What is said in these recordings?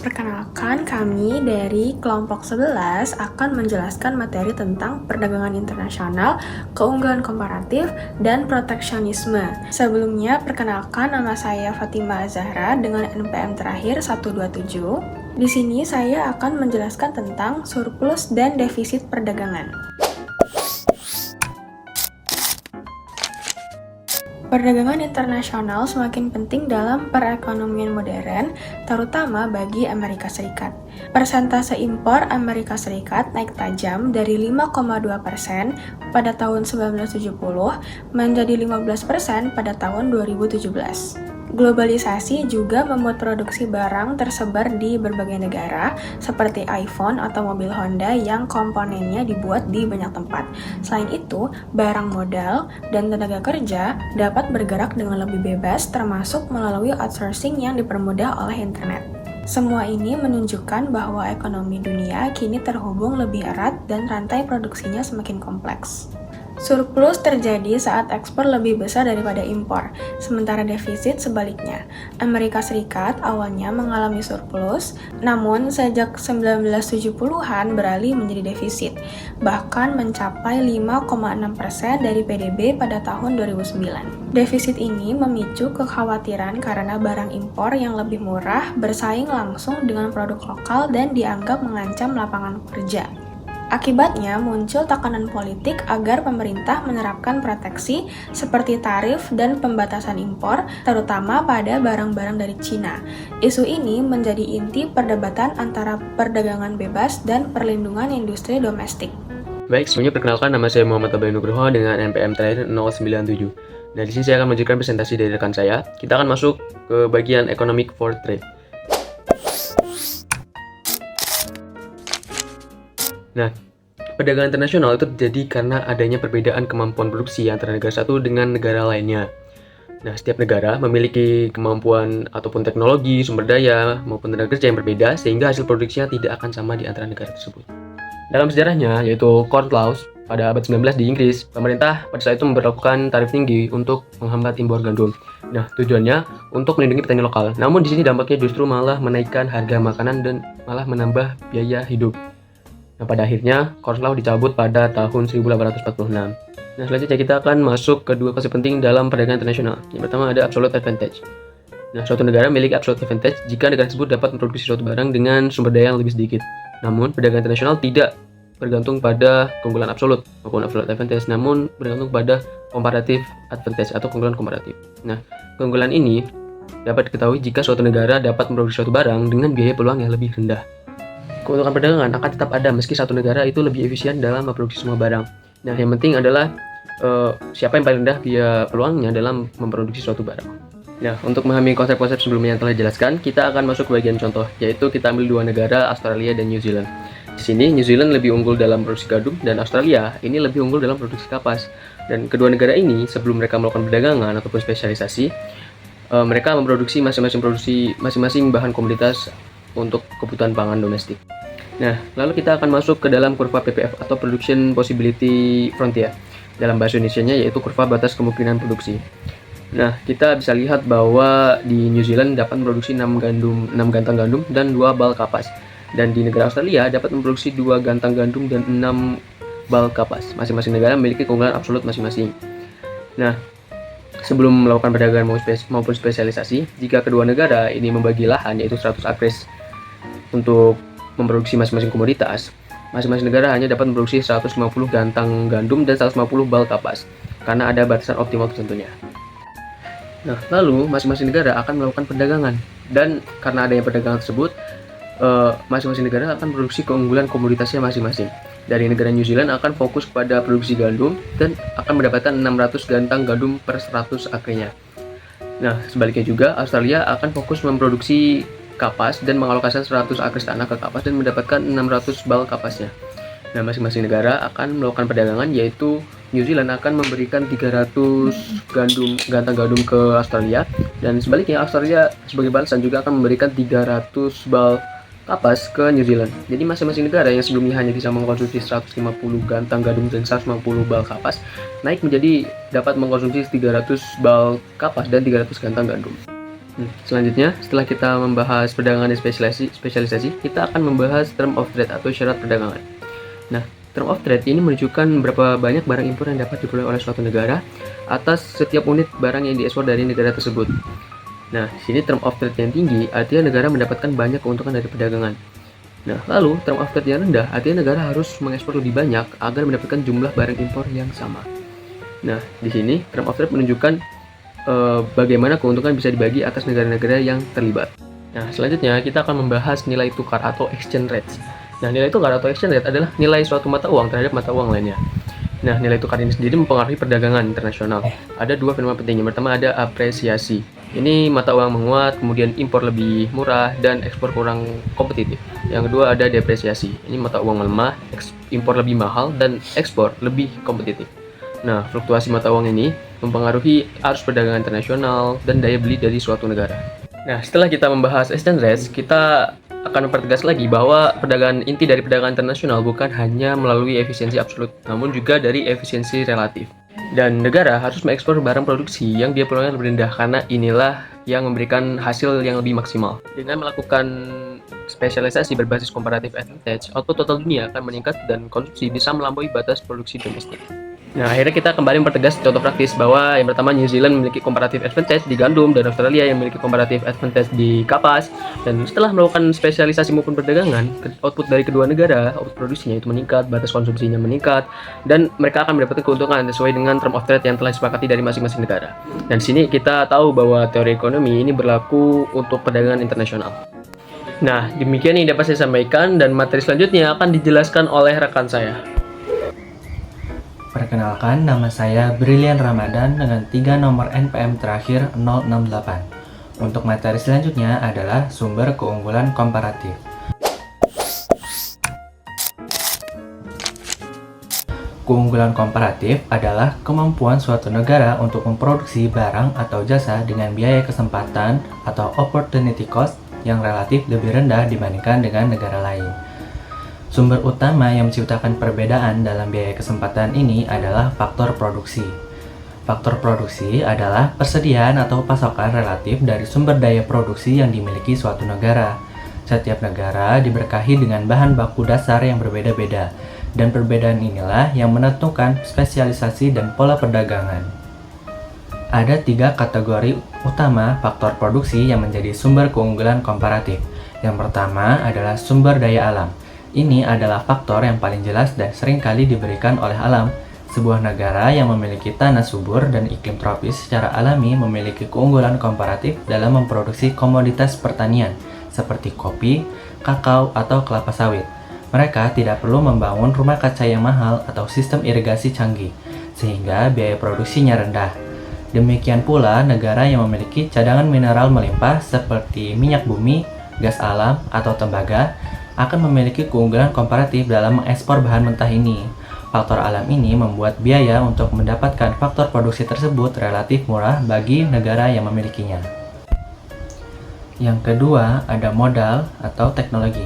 Perkenalkan, kami dari kelompok 11 akan menjelaskan materi tentang perdagangan internasional, keunggulan komparatif, dan proteksionisme. Sebelumnya, perkenalkan nama saya Fatima Zahra dengan NPM terakhir 127. Di sini saya akan menjelaskan tentang surplus dan defisit perdagangan. Perdagangan internasional semakin penting dalam perekonomian modern, terutama bagi Amerika Serikat. Persentase impor Amerika Serikat naik tajam dari 5,2% pada tahun 1970 menjadi 15% pada tahun 2017. Globalisasi juga membuat produksi barang tersebar di berbagai negara, seperti iPhone atau mobil Honda yang komponennya dibuat di banyak tempat. Selain itu, barang modal dan tenaga kerja dapat bergerak dengan lebih bebas, termasuk melalui outsourcing yang dipermudah oleh internet. Semua ini menunjukkan bahwa ekonomi dunia kini terhubung lebih erat dan rantai produksinya semakin kompleks. Surplus terjadi saat ekspor lebih besar daripada impor, sementara defisit sebaliknya. Amerika Serikat awalnya mengalami surplus, namun sejak 1970-an beralih menjadi defisit, bahkan mencapai 5,6% dari PDB pada tahun 2009. Defisit ini memicu kekhawatiran karena barang impor yang lebih murah bersaing langsung dengan produk lokal dan dianggap mengancam lapangan kerja. Akibatnya muncul tekanan politik agar pemerintah menerapkan proteksi seperti tarif dan pembatasan impor, terutama pada barang-barang dari Cina. Isu ini menjadi inti perdebatan antara perdagangan bebas dan perlindungan industri domestik. Baik, sebelumnya perkenalkan, nama saya Muhammad Abai Nugroho dengan NPM terakhir 097. Nah, di sini saya akan menunjukkan presentasi dari rekan saya. Kita akan masuk ke bagian Economic for Trade. Nah, perdagangan internasional itu terjadi karena adanya perbedaan kemampuan produksi antara negara satu dengan negara lainnya. Nah, setiap negara memiliki kemampuan ataupun teknologi, sumber daya, maupun tenaga kerja yang berbeda, sehingga hasil produksinya tidak akan sama di antara negara tersebut. Dalam sejarahnya, yaitu Corn Laws, pada abad 19 di Inggris, pemerintah pada saat itu memberlakukan tarif tinggi untuk menghambat impor gandum. Nah, tujuannya untuk melindungi petani lokal. Namun di sini dampaknya justru malah menaikkan harga makanan dan malah menambah biaya hidup. Nah, pada akhirnya, Corn Law dicabut pada tahun 1846. Nah, selanjutnya kita akan masuk ke dua konsep penting dalam perdagangan internasional. Yang pertama ada absolute advantage. Nah, suatu negara memiliki absolute advantage jika negara tersebut dapat memproduksi suatu barang dengan sumber daya yang lebih sedikit. Namun, perdagangan internasional tidak bergantung pada keunggulan absolut maupun absolute advantage, namun bergantung pada comparative advantage atau keunggulan komparatif. Nah, keunggulan ini dapat diketahui jika suatu negara dapat memproduksi suatu barang dengan biaya peluang yang lebih rendah. Keuntungan perdagangan akan tetap ada meski satu negara itu lebih efisien dalam memproduksi semua barang. Nah, yang penting adalah siapa yang paling rendah biaya peluangnya dalam memproduksi suatu barang. Nah, untuk memahami konsep-konsep sebelumnya yang telah dijelaskan, kita akan masuk ke bagian contoh, yaitu kita ambil dua negara, Australia dan New Zealand. Di sini, New Zealand lebih unggul dalam produksi gandum, dan Australia ini lebih unggul dalam produksi kapas. Dan kedua negara ini, sebelum mereka melakukan perdagangan ataupun spesialisasi, mereka memproduksi masing-masing bahan komoditas untuk kebutuhan pangan domestik. Nah, lalu kita akan masuk ke dalam kurva PPF atau Production Possibility Frontier. Dalam bahasa Indonesianya yaitu kurva batas kemungkinan produksi. Nah, kita bisa lihat bahwa di New Zealand dapat memproduksi 6 gantang gandum dan 2 bal kapas. Dan di negara Australia dapat memproduksi 2 gantang gandum dan 6 bal kapas. Masing-masing negara memiliki keunggulan absolut masing-masing. Nah, sebelum melakukan perdagangan maupun spesialisasi, jika kedua negara ini membagi lahan yaitu 100 acres untuk memproduksi masing-masing komoditas, masing-masing negara hanya dapat memproduksi 150 gantang gandum dan 150 bal kapas, karena ada batasan optimal tentunya. Nah, lalu masing-masing negara akan melakukan perdagangan, dan karena adanya perdagangan tersebut, masing-masing negara akan memproduksi keunggulan komoditasnya masing-masing. Dari negara New Zealand akan fokus kepada produksi gandum dan akan mendapatkan 600 gantang gandum per 100 akrenya. Nah, sebaliknya juga Australia akan fokus memproduksi kapas dan mengalokasikan 100 akres tanah ke kapas dan mendapatkan 600 bal kapasnya. Nah, masing-masing negara akan melakukan perdagangan, yaitu New Zealand akan memberikan 300 gantang gandum ke Australia, dan sebaliknya Australia sebagai balasan juga akan memberikan 300 bal kapas ke New Zealand. Jadi masing-masing negara yang sebelumnya hanya bisa mengkonsumsi 150 gantang gandum dan 150 bal kapas, naik menjadi dapat mengkonsumsi 300 bal kapas dan 300 gantang gandum. Selanjutnya, setelah kita membahas perdagangan dan spesialisasi, kita akan membahas term of trade atau syarat perdagangan. Nah, term of trade ini menunjukkan berapa banyak barang impor yang dapat diperoleh oleh suatu negara atas setiap unit barang yang diekspor dari negara tersebut. Nah, di sini term of trade yang tinggi artinya negara mendapatkan banyak keuntungan dari perdagangan. Nah, lalu term of trade yang rendah artinya negara harus mengekspor lebih banyak agar mendapatkan jumlah barang impor yang sama. Nah, di sini term of trade menunjukkan bagaimana keuntungan bisa dibagi atas negara-negara yang terlibat. Nah, selanjutnya kita akan membahas nilai tukar atau exchange rate. Nah, nilai tukar atau exchange rate adalah nilai suatu mata uang terhadap mata uang lainnya. Nah, nilai tukar ini sendiri mempengaruhi perdagangan internasional. Ada dua fenomena penting. Yang pertama ada apresiasi. Ini mata uang menguat, kemudian impor lebih murah, dan ekspor kurang kompetitif. Yang kedua ada depresiasi. Ini mata uang melemah, impor lebih mahal, dan ekspor lebih kompetitif. Nah, fluktuasi mata uang ini mempengaruhi arus perdagangan internasional dan daya beli dari suatu negara. Nah, setelah kita membahas exchange rates, kita akan mempertegas lagi bahwa perdagangan inti dari perdagangan internasional bukan hanya melalui efisiensi absolut, namun juga dari efisiensi relatif. Dan negara harus mengekspor barang produksi yang dia peroleh lebih rendah karena inilah yang memberikan hasil yang lebih maksimal. Dengan melakukan spesialisasi berbasis comparative advantage, output total dunia akan meningkat dan konsumsi bisa melampaui batas produksi domestik. Nah, akhirnya kita kembali mempertegas contoh praktis bahwa yang pertama New Zealand memiliki comparative advantage di gandum dan Australia yang memiliki comparative advantage di kapas. Dan setelah melakukan spesialisasi maupun perdagangan, output dari kedua negara, output produksinya itu meningkat, batas konsumsinya meningkat, dan mereka akan mendapatkan keuntungan sesuai dengan term of trade yang telah disepakati dari masing-masing negara. Dan di sini kita tahu bahwa teori ekonomi ini berlaku untuk perdagangan internasional. Nah, demikian yang dapat saya sampaikan dan materi selanjutnya akan dijelaskan oleh rekan saya. Perkenalkan, nama saya Brilian Ramadan dengan 3 nomor NPM terakhir 068. Untuk materi selanjutnya adalah sumber keunggulan komparatif. Keunggulan komparatif adalah kemampuan suatu negara untuk memproduksi barang atau jasa dengan biaya kesempatan atau opportunity cost yang relatif lebih rendah dibandingkan dengan negara lain. Sumber utama yang menciptakan perbedaan dalam biaya kesempatan ini adalah faktor produksi. Faktor produksi adalah persediaan atau pasokan relatif dari sumber daya produksi yang dimiliki suatu negara. Setiap negara diberkahi dengan bahan baku dasar yang berbeda-beda, dan perbedaan inilah yang menentukan spesialisasi dan pola perdagangan. Ada 3 kategori utama faktor produksi yang menjadi sumber keunggulan komparatif. Yang pertama adalah sumber daya alam. Ini adalah faktor yang paling jelas dan sering kali diberikan oleh alam. Sebuah negara yang memiliki tanah subur dan iklim tropis secara alami memiliki keunggulan komparatif dalam memproduksi komoditas pertanian seperti kopi, kakao, atau kelapa sawit. Mereka tidak perlu membangun rumah kaca yang mahal atau sistem irigasi canggih, sehingga biaya produksinya rendah. Demikian pula negara yang memiliki cadangan mineral melimpah seperti minyak bumi, gas alam, atau tembaga akan memiliki keunggulan komparatif dalam mengekspor bahan mentah ini. Faktor alam ini membuat biaya untuk mendapatkan faktor produksi tersebut relatif murah bagi negara yang memilikinya. Yang kedua, ada modal atau teknologi.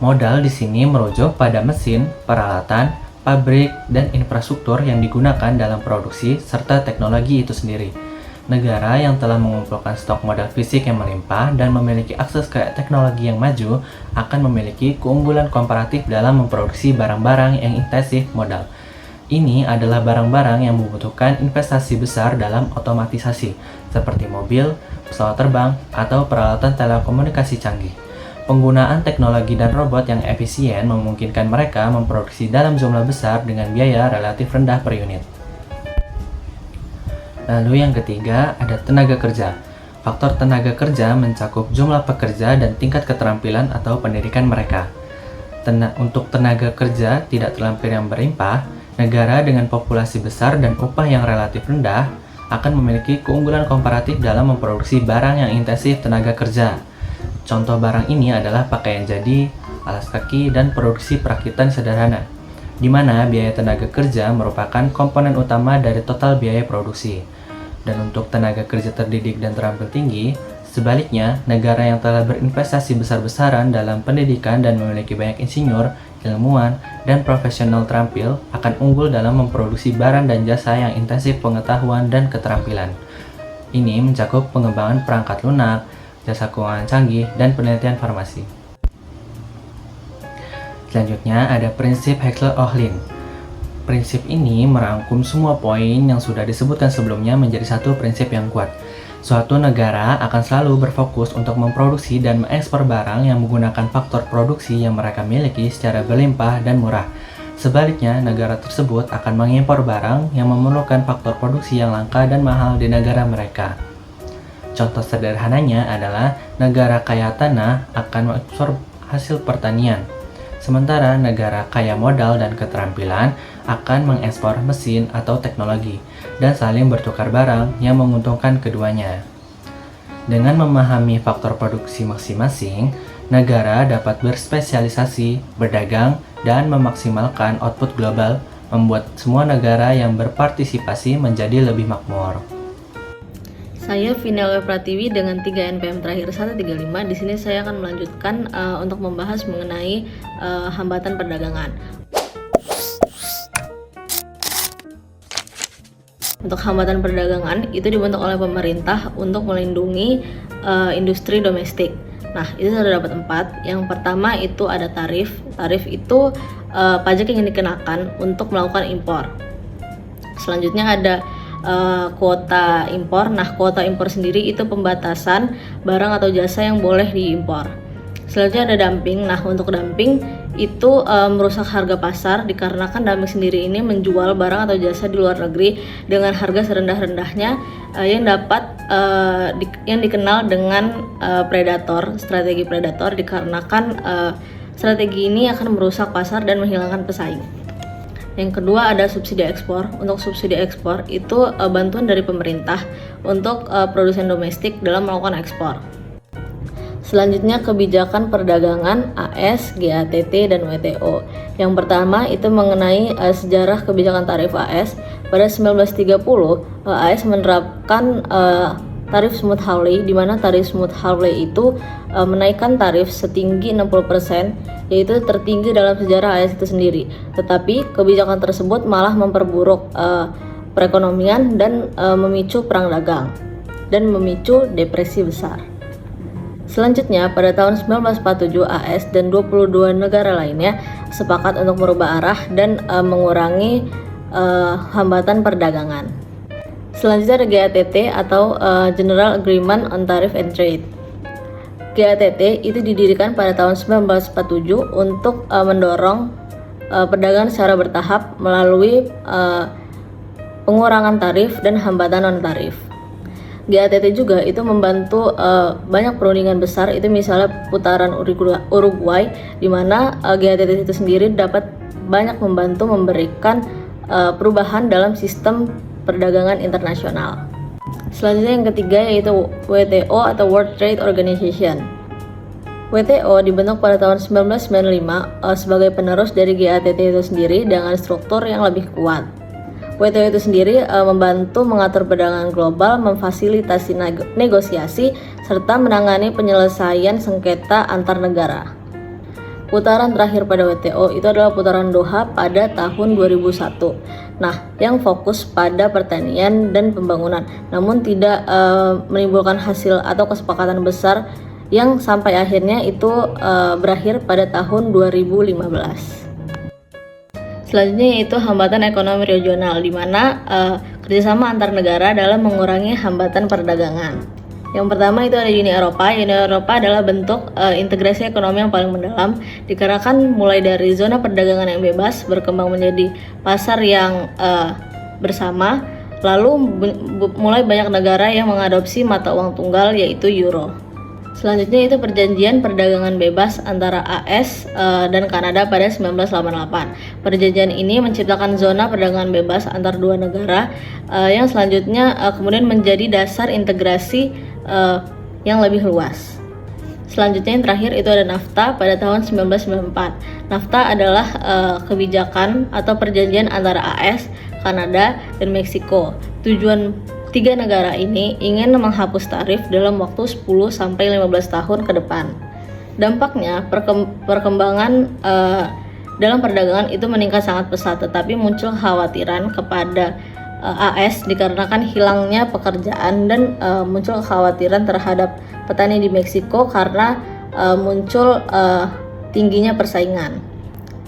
Modal di sini merujuk pada mesin, peralatan, pabrik, dan infrastruktur yang digunakan dalam produksi serta teknologi itu sendiri. Negara yang telah mengumpulkan stok modal fisik yang melimpah dan memiliki akses ke teknologi yang maju akan memiliki keunggulan komparatif dalam memproduksi barang-barang yang intensif modal. Ini adalah barang-barang yang membutuhkan investasi besar dalam otomatisasi, seperti mobil, pesawat terbang, atau peralatan telekomunikasi canggih. Penggunaan teknologi dan robot yang efisien memungkinkan mereka memproduksi dalam jumlah besar dengan biaya relatif rendah per unit. Lalu yang ketiga, ada tenaga kerja. Faktor tenaga kerja mencakup jumlah pekerja dan tingkat keterampilan atau pendidikan mereka. Untuk tenaga kerja tidak terlampir yang berlimpah, negara dengan populasi besar dan upah yang relatif rendah akan memiliki keunggulan komparatif dalam memproduksi barang yang intensif tenaga kerja. Contoh barang ini adalah pakaian jadi, alas kaki, dan produksi perakitan sederhana, di mana biaya tenaga kerja merupakan komponen utama dari total biaya produksi. Dan untuk tenaga kerja terdidik dan terampil tinggi, sebaliknya, negara yang telah berinvestasi besar-besaran dalam pendidikan dan memiliki banyak insinyur, ilmuwan, dan profesional terampil akan unggul dalam memproduksi barang dan jasa yang intensif pengetahuan dan keterampilan. Ini mencakup pengembangan perangkat lunak, jasa keuangan canggih, dan penelitian farmasi. Selanjutnya ada prinsip Heckscher-Ohlin. Prinsip ini merangkum semua poin yang sudah disebutkan sebelumnya menjadi satu prinsip yang kuat. Suatu negara akan selalu berfokus untuk memproduksi dan mengekspor barang yang menggunakan faktor produksi yang mereka miliki secara berlimpah dan murah. Sebaliknya, negara tersebut akan mengimpor barang yang memerlukan faktor produksi yang langka dan mahal di negara mereka. Contoh sederhananya adalah negara kaya tanah akan mengekspor hasil pertanian, sementara negara kaya modal dan keterampilan akan mengekspor mesin atau teknologi, dan saling bertukar barang yang menguntungkan keduanya. Dengan memahami faktor produksi masing-masing, negara dapat berspesialisasi, berdagang, dan memaksimalkan output global, membuat semua negara yang berpartisipasi menjadi lebih makmur. Saya Vinelia Pratiwi dengan 3 NPM terakhir 135. Di sini saya akan melanjutkan untuk membahas mengenai hambatan perdagangan. Untuk hambatan perdagangan itu dibentuk oleh pemerintah untuk melindungi industri domestik. Nah, itu sudah dapat 4. Yang pertama itu ada tarif. Tarif itu pajak yang dikenakan untuk melakukan impor. Selanjutnya ada kuota impor. Nah, kuota impor sendiri itu pembatasan barang atau jasa yang boleh diimpor. Selanjutnya ada dumping. Nah, untuk dumping itu merusak harga pasar dikarenakan dumping sendiri ini menjual barang atau jasa di luar negeri dengan harga serendah-rendahnya yang dikenal dengan predator, strategi predator, dikarenakan strategi ini akan merusak pasar dan menghilangkan pesaing. Yang kedua ada subsidi ekspor. Untuk subsidi ekspor itu bantuan dari pemerintah untuk produsen domestik dalam melakukan ekspor. Selanjutnya kebijakan perdagangan AS, GATT, dan WTO. Yang pertama itu mengenai sejarah kebijakan tarif AS. Pada 1930, AS menerapkan tarif Smoot-Hawley, di mana tarif Smoot-Hawley itu menaikkan tarif setinggi 60%, yaitu tertinggi dalam sejarah AS itu sendiri. Tetapi kebijakan tersebut malah memperburuk perekonomian dan memicu perang dagang dan memicu depresi besar. Selanjutnya, pada tahun 1947, AS dan 22 negara lainnya sepakat untuk merubah arah dan mengurangi hambatan perdagangan. Selanjutnya ada GATT atau General Agreement on Tariff and Trade. GATT itu didirikan pada tahun 1947 untuk mendorong perdagangan secara bertahap melalui pengurangan tarif dan hambatan non-tarif. GATT juga itu membantu banyak perundingan besar, itu misalnya putaran Uruguay, di mana GATT itu sendiri dapat banyak membantu memberikan perubahan dalam sistem perdagangan internasional. Selanjutnya yang ketiga yaitu WTO atau World Trade Organization. WTO dibentuk pada tahun 1995 sebagai penerus dari GATT itu sendiri dengan struktur yang lebih kuat. WTO itu sendiri membantu mengatur perdagangan global, memfasilitasi negosiasi, serta menangani penyelesaian sengketa antar negara. Putaran terakhir pada WTO itu adalah putaran Doha pada tahun 2001. Nah, yang fokus pada pertanian dan pembangunan, namun tidak menimbulkan hasil atau kesepakatan besar yang sampai akhirnya itu berakhir pada tahun 2015. Selanjutnya yaitu hambatan ekonomi regional, di mana kerjasama antar negara dalam mengurangi hambatan perdagangan. Yang pertama itu ada Uni Eropa. Uni Eropa adalah bentuk integrasi ekonomi yang paling mendalam, dikarenakan mulai dari zona perdagangan yang bebas berkembang menjadi pasar yang bersama, lalu mulai banyak negara yang mengadopsi mata uang tunggal yaitu euro. Selanjutnya itu perjanjian perdagangan bebas antara AS dan Kanada pada 1988. Perjanjian ini menciptakan zona perdagangan bebas antar dua negara yang selanjutnya kemudian menjadi dasar integrasi yang lebih luas. Selanjutnya yang terakhir itu ada NAFTA pada tahun 1994. NAFTA adalah kebijakan atau perjanjian antara AS, Kanada, dan Meksiko. Tujuan tiga negara ini ingin menghapus tarif dalam waktu 10-15 tahun ke depan. Dampaknya, perkembangan dalam perdagangan itu meningkat sangat pesat, tetapi muncul kekhawatiran kepada AS dikarenakan hilangnya pekerjaan dan muncul kekhawatiran terhadap petani di Meksiko karena muncul tingginya persaingan.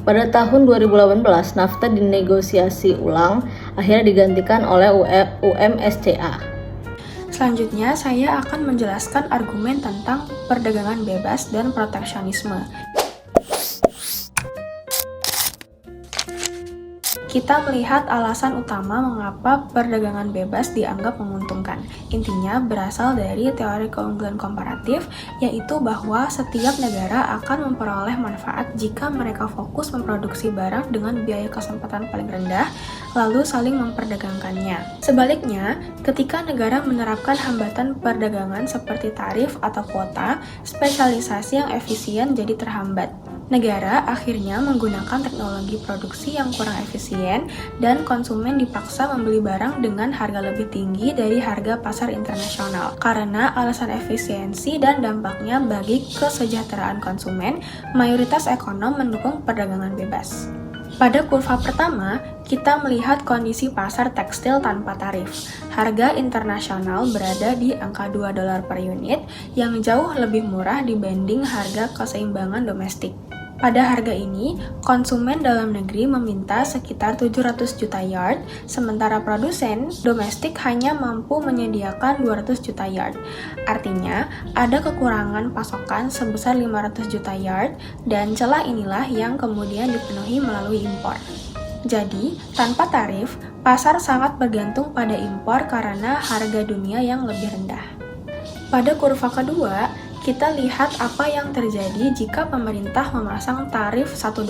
Pada tahun 2018, NAFTA dinegosiasi ulang, akhirnya digantikan oleh UMSCA. Selanjutnya, saya akan menjelaskan argumen tentang perdagangan bebas dan proteksionisme. Kita melihat alasan utama mengapa perdagangan bebas dianggap menguntungkan. Intinya berasal dari teori keunggulan komparatif, yaitu bahwa setiap negara akan memperoleh manfaat jika mereka fokus memproduksi barang dengan biaya kesempatan paling rendah, lalu saling memperdagangkannya. Sebaliknya, ketika negara menerapkan hambatan perdagangan seperti tarif atau kuota, spesialisasi yang efisien jadi terhambat. Negara akhirnya menggunakan teknologi produksi yang kurang efisien dan konsumen dipaksa membeli barang dengan harga lebih tinggi dari harga pasar internasional. Karena alasan efisiensi dan dampaknya bagi kesejahteraan konsumen, mayoritas ekonom mendukung perdagangan bebas. Pada kurva pertama, kita melihat kondisi pasar tekstil tanpa tarif. Harga internasional berada di angka $2 per unit yang jauh lebih murah dibanding harga keseimbangan domestik. Pada harga ini, konsumen dalam negeri meminta sekitar 700 juta yard, sementara produsen domestik hanya mampu menyediakan 200 juta yard. Artinya, ada kekurangan pasokan sebesar 500 juta yard, dan celah inilah yang kemudian dipenuhi melalui impor. Jadi, tanpa tarif, pasar sangat bergantung pada impor karena harga dunia yang lebih rendah. Pada kurva kedua, kita lihat apa yang terjadi jika pemerintah memasang tarif $1.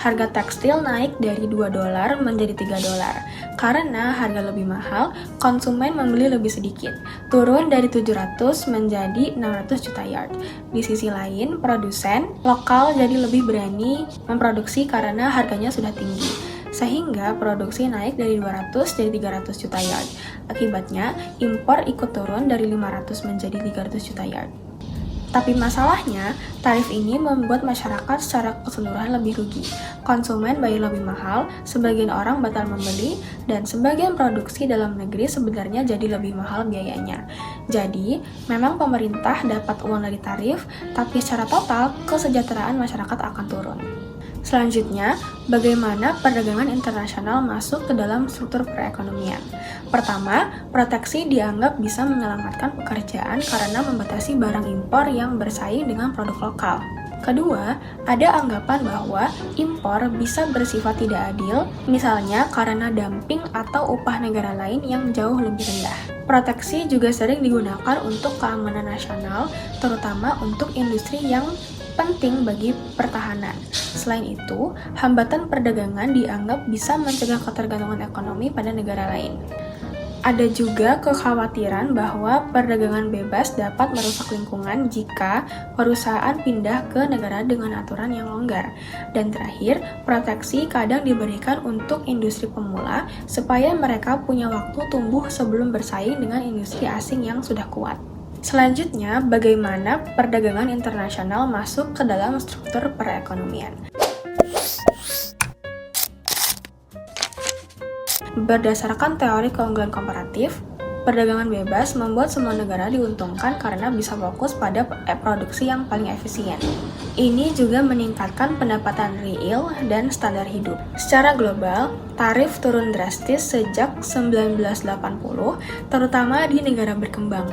Harga tekstil naik dari $2 menjadi $3. Karena harga lebih mahal, konsumen membeli lebih sedikit, turun dari 700 menjadi 600 juta yard. Di sisi lain, produsen lokal jadi lebih berani memproduksi karena harganya sudah tinggi, sehingga produksi naik dari 200 jadi 300 juta yard. Akibatnya, impor ikut turun dari 500 menjadi 300 juta yard. Tapi masalahnya, tarif ini membuat masyarakat secara keseluruhan lebih rugi. Konsumen bayar lebih mahal, sebagian orang batal membeli, dan sebagian produksi dalam negeri sebenarnya jadi lebih mahal biayanya. Jadi, memang pemerintah dapat uang dari tarif, tapi secara total, kesejahteraan masyarakat akan turun. Selanjutnya, bagaimana perdagangan internasional masuk ke dalam struktur perekonomian? Pertama, proteksi dianggap bisa menyelamatkan pekerjaan karena membatasi barang impor yang bersaing dengan produk lokal. Kedua, ada anggapan bahwa impor bisa bersifat tidak adil, misalnya karena dumping atau upah negara lain yang jauh lebih rendah. Proteksi juga sering digunakan untuk keamanan nasional, terutama untuk industri yang penting bagi pertahanan. Selain itu, hambatan perdagangan dianggap bisa mencegah ketergantungan ekonomi pada negara lain. Ada juga kekhawatiran bahwa perdagangan bebas dapat merusak lingkungan jika perusahaan pindah ke negara dengan aturan yang longgar. Dan terakhir, proteksi kadang diberikan untuk industri pemula supaya mereka punya waktu tumbuh sebelum bersaing dengan industri asing yang sudah kuat. Selanjutnya, bagaimana perdagangan internasional masuk ke dalam struktur perekonomian? Berdasarkan teori keunggulan komparatif, perdagangan bebas membuat semua negara diuntungkan karena bisa fokus pada produksi yang paling efisien. Ini juga meningkatkan pendapatan real dan standar hidup. Secara global, tarif turun drastis sejak 1980, terutama di negara berkembang.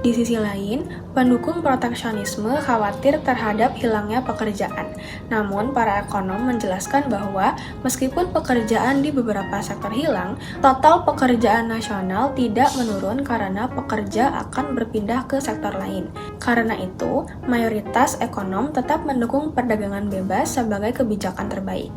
Di sisi lain, pendukung proteksionisme khawatir terhadap hilangnya pekerjaan. Namun, para ekonom menjelaskan bahwa meskipun pekerjaan di beberapa sektor hilang, total pekerjaan nasional tidak menurun karena pekerja akan berpindah ke sektor lain. Karena itu, mayoritas ekonom tetap mendukung perdagangan bebas sebagai kebijakan terbaik.